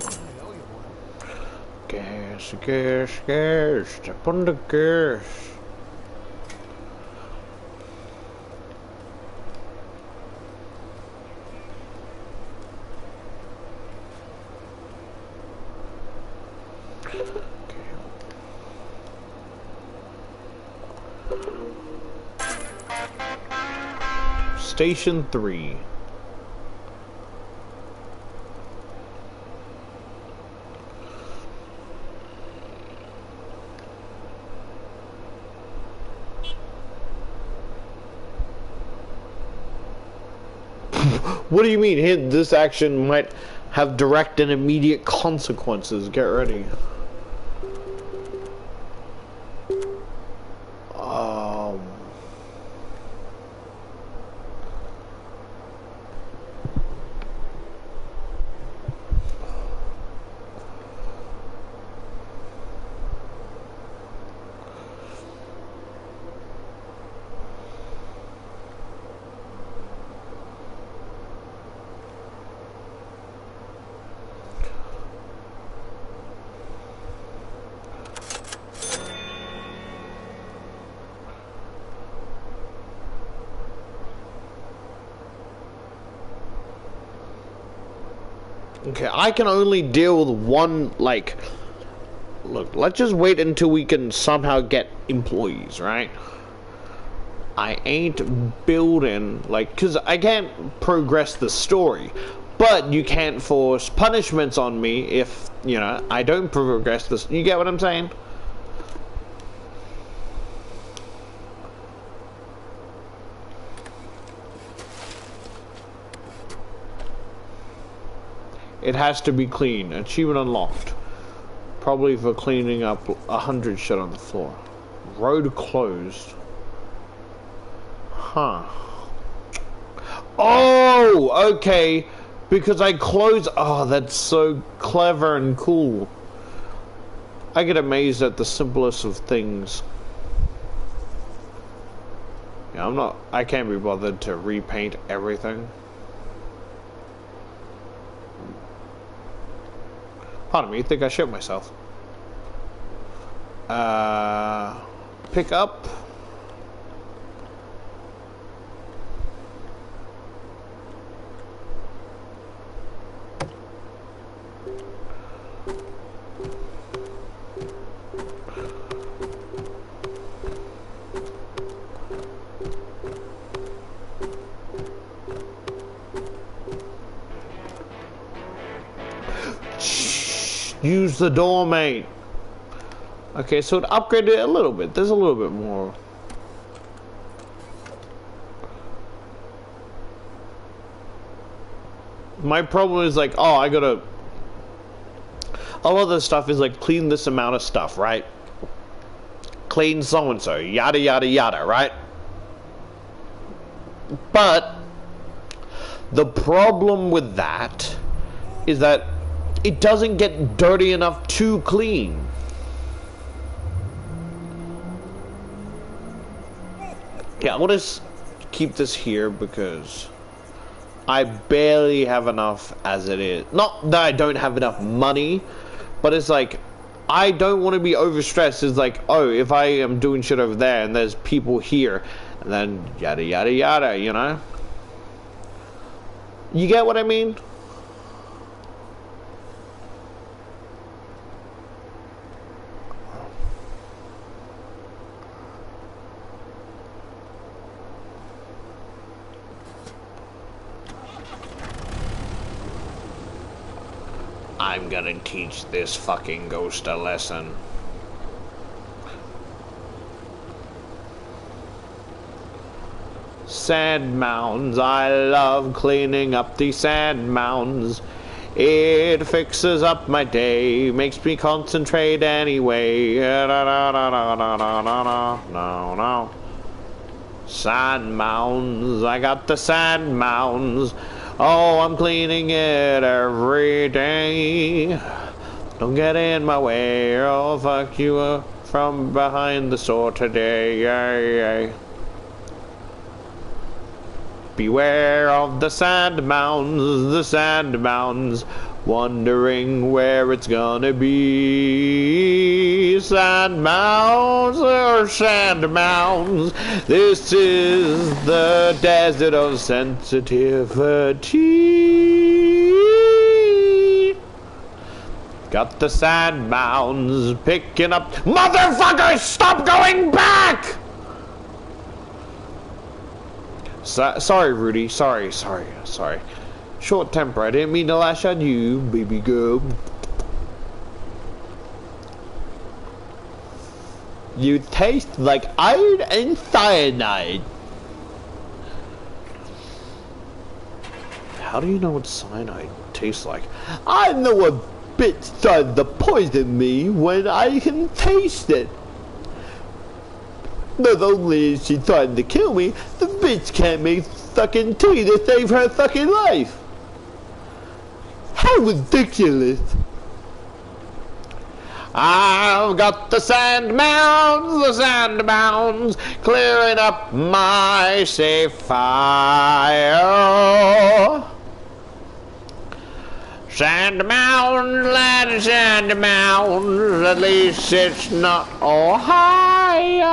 [SPEAKER 3] I owe you one.
[SPEAKER 1] Gas, gas, gas. Step on the gas. Station 3. What do you mean? This action might have direct and immediate consequences. Get ready. Um. Okay, I can only deal with one, like, look, let's just wait until we can somehow get employees, right? I ain't building, like, because I can't progress the story. But you can't force punishments on me if, you know, I don't progress this. You get what I'm saying? It has to be clean. Achievement unlocked. Probably for cleaning up 100 shit on the floor. Road closed. Huh. Oh, okay. Because I close. Oh, that's so clever and cool. I get amazed at the simplest of things. Yeah, I can't be bothered to repaint everything. Pardon me, I think I shit myself. Pick up. Use the door, mate. Okay, so it upgraded it a little bit. There's a little bit more. My problem is like, oh, I gotta... All of this stuff is like, clean this amount of stuff, right? Clean so-and-so, yada, yada, yada, right? But the problem with that is that it doesn't get dirty enough to clean. Yeah, I want to keep this here because I barely have enough as it is. Not that I don't have enough money, but it's like, I don't want to be overstressed. It's like, oh, if I am doing shit over there and there's people here, and then yada, yada, yada, you know? You get what I mean? I'm gonna teach this fucking ghost a lesson. Sand mounds, I love cleaning up the sand mounds. It fixes up my day, makes me concentrate anyway. No. Sand mounds, I got the sand mounds. Oh, I'm cleaning it every day. Don't get in my way, or I'll fuck you up from behind the store today. Yay. Beware of the sand mounds, wondering where it's gonna be. Sand mounds, this is the desert of sensitivity. Got the sand mounds picking up. Motherfuckers, stop going back! Sorry, Rudy. Sorry. Short temper. I didn't mean to lash on you, baby girl. You taste like iron and cyanide. How do you know what cyanide tastes like? I know a bitch trying to poison me when I can taste it. Not only is she trying to kill me, the bitch can't make fucking tea to save her fucking life. How ridiculous. I've got the sand mounds, clearing up my safe fire. Sand mounds, lad, sand mounds, at least it's not Ohio.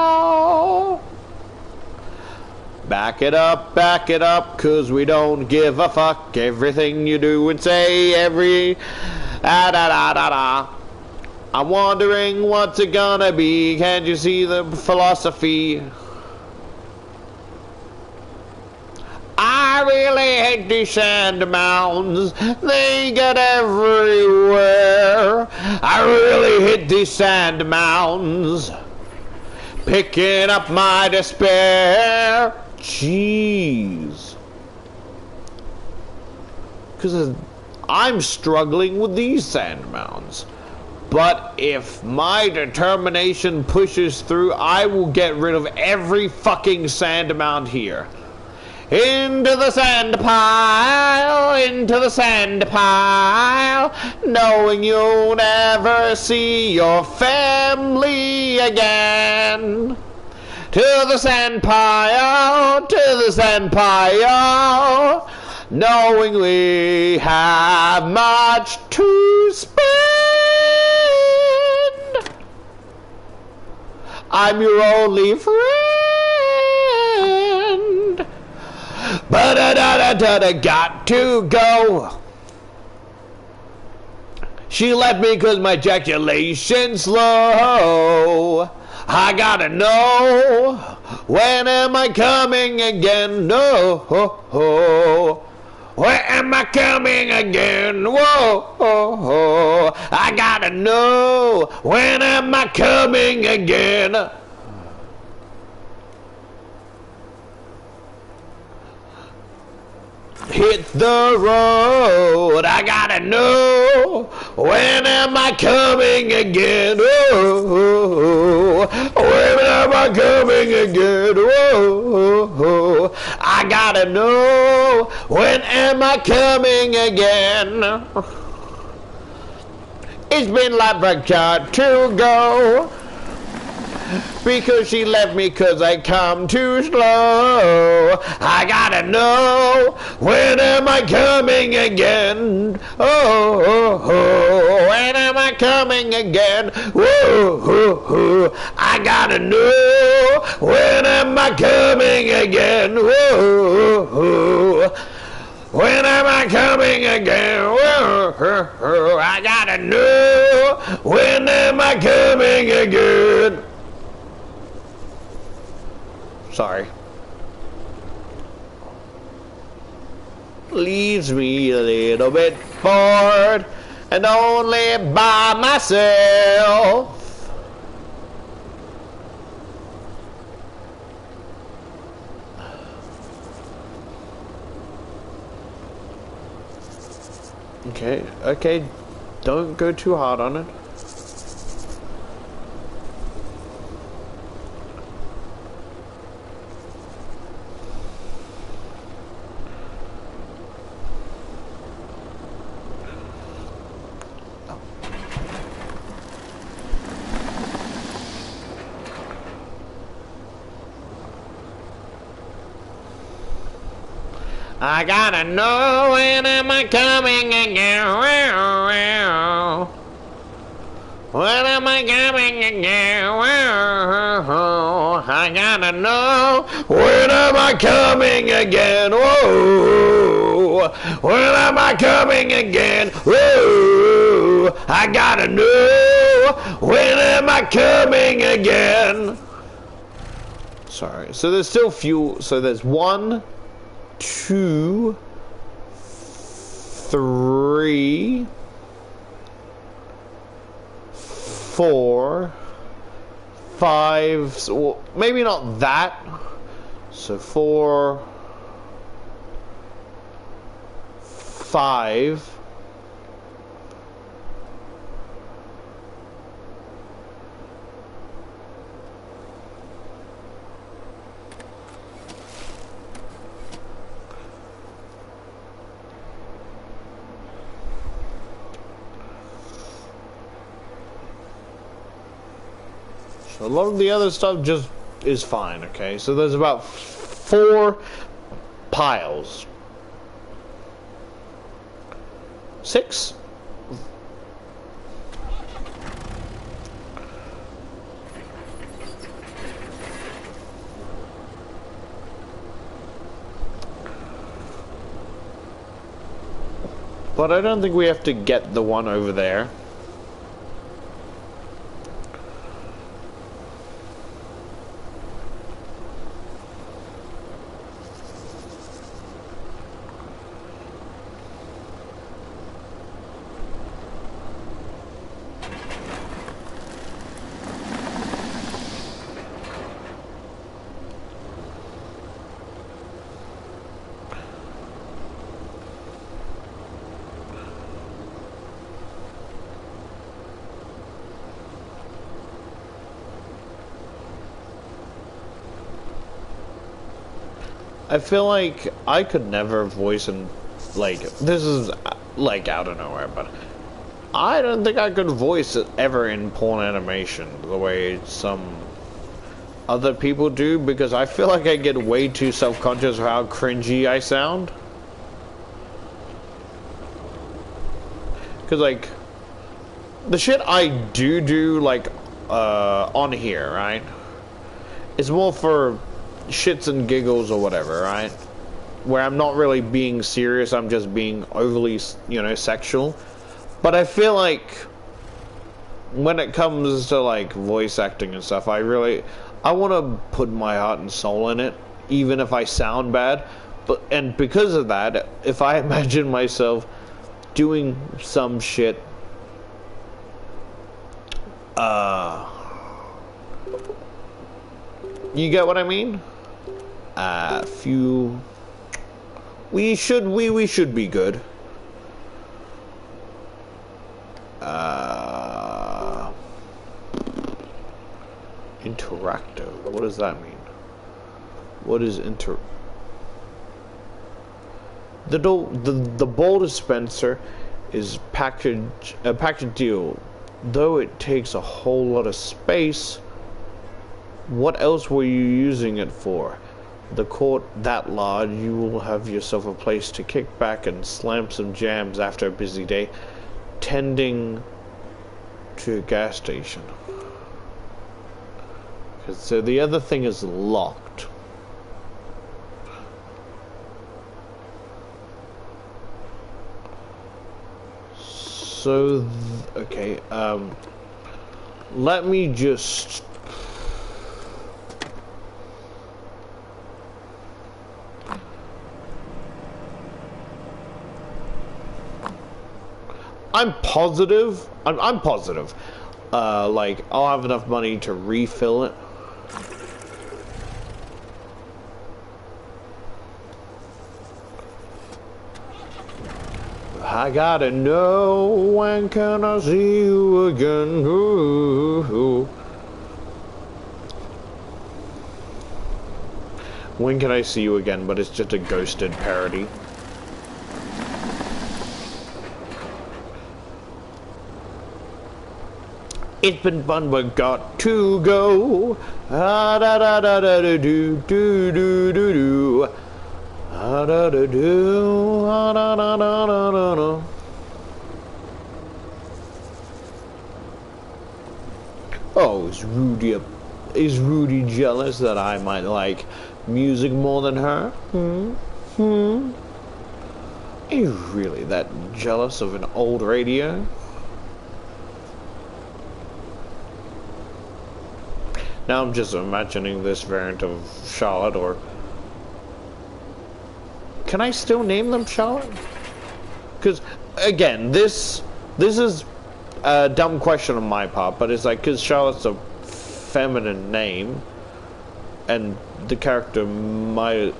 [SPEAKER 1] Back it up, cause we don't give a fuck. Everything you do and say, every da da da da da. I'm wondering what's it gonna be. Can't you see the philosophy? I really hate these sand mounds. They get everywhere. I really hate these sand mounds. Picking up my despair. Jeez. Because I'm struggling with these sand mounds. But if my determination pushes through, I will get rid of every fucking sand mound here. Into the sand pile, into the sand pile, knowing you'll never see your family again. To the sand pile, to the sand pile, knowing we have much to spend. I'm your only friend. But got to go. She left me 'cause my ejaculation's low. I gotta know, when am I coming again? No, where am I coming again? Whoa, I gotta know, when am I coming again? Hit the road, I gotta know, when am I coming again? Oh, when am I coming again? Oh, I gotta know, when am I coming again? It's been like I got to go. Because she left me 'cause I come too slow. I gotta know, when am I coming again? Oh, when am I coming again? Whoa, I gotta know, when am I coming again? Whoa, when am I coming again? Whoa, I gotta know, when am I coming again? Sorry. Leaves me a little bit bored and only by myself. Okay, don't go too hard on it. I gotta know, when am I coming again? When am I coming again? I gotta know, when am I coming again? Whoa, when am I coming again? Whoa, I gotta know, when am I coming again? Sorry, so there's still fuel, so there's 1, 2, 3, 4, 5, so, well, maybe not that, so 4, 5, a lot of the other stuff just is fine, okay? So there's about 4 piles. 6? But I don't think we have to get the one over there. I feel like I could never voice and like this is like out of nowhere, but I don't think I could voice it ever in porn animation the way some other people do, because I feel like I get way too self-conscious of how cringy I sound. Because like the shit I do like on here, right, is more for shits and giggles or whatever, right, where I'm not really being serious, I'm just being overly, you know, sexual. But I feel like when it comes to like voice acting and stuff, I want to put my heart and soul in it, even if I sound bad. And because of that, if I imagine myself doing some shit, you get what I mean? We should be good. Interactive. What does that mean? What is the ball dispenser is a package deal. Though it takes a whole lot of space, what else were you using it for? The court that large, you will have yourself a place to kick back and slam some jams after a busy day, tending to a gas station. So the other thing is locked. So, okay, let me just... I'm positive, like, I'll have enough money to refill it. I gotta know, when can I see you again? Ooh. When can I see you again? But it's just a ghosted parody. It's been fun, but got to go. Ah da da da da da do do do do do. Ah da da do. Ah da da da da da da. Oh, is Rudy jealous that I might like music more than her? Are you really that jealous of an old radio? Now I'm just imagining this variant of Charlotte, or... Can I still name them Charlotte? Because, again, this is a dumb question on my part, but it's like, because Charlotte's a feminine name, and the character might,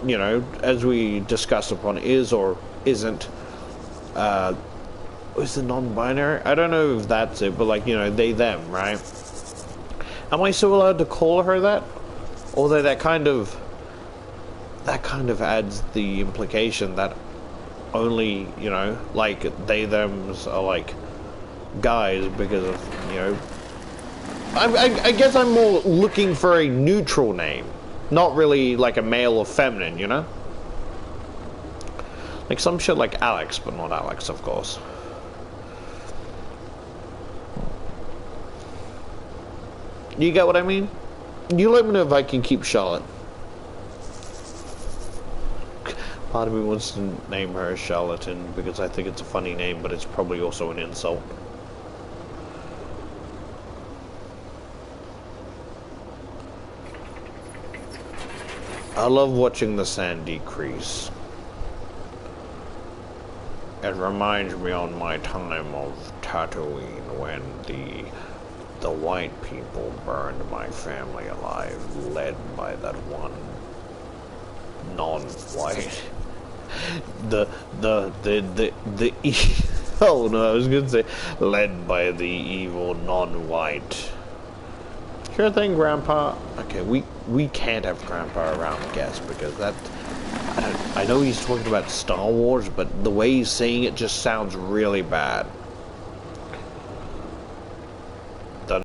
[SPEAKER 1] you know, as we discussed upon, is or isn't, is it non-binary? I don't know if that's it, but like, you know, they, them, right? Am I still allowed to call her that? Although that kind of adds the implication that only, you know, like, they, thems are like guys because of, you know, I guess I'm more looking for a neutral name, not really like a male or feminine, you know? Like some shit like Alex, but not Alex, of course. You get what I mean? You let me know if I can keep Charlotte. Part of me wants to name her Charlatan because I think it's a funny name, but it's probably also an insult. I love watching the sand decrease. It reminds me on my time of Tatooine when the white people burned my family alive, led by that one non-white. Oh no, I was gonna say led by the evil non-white Sure thing, Grandpa. Okay, we can't have Grandpa around, I guess, because that... I know he's talking about Star Wars, but the way he's saying it just sounds really bad.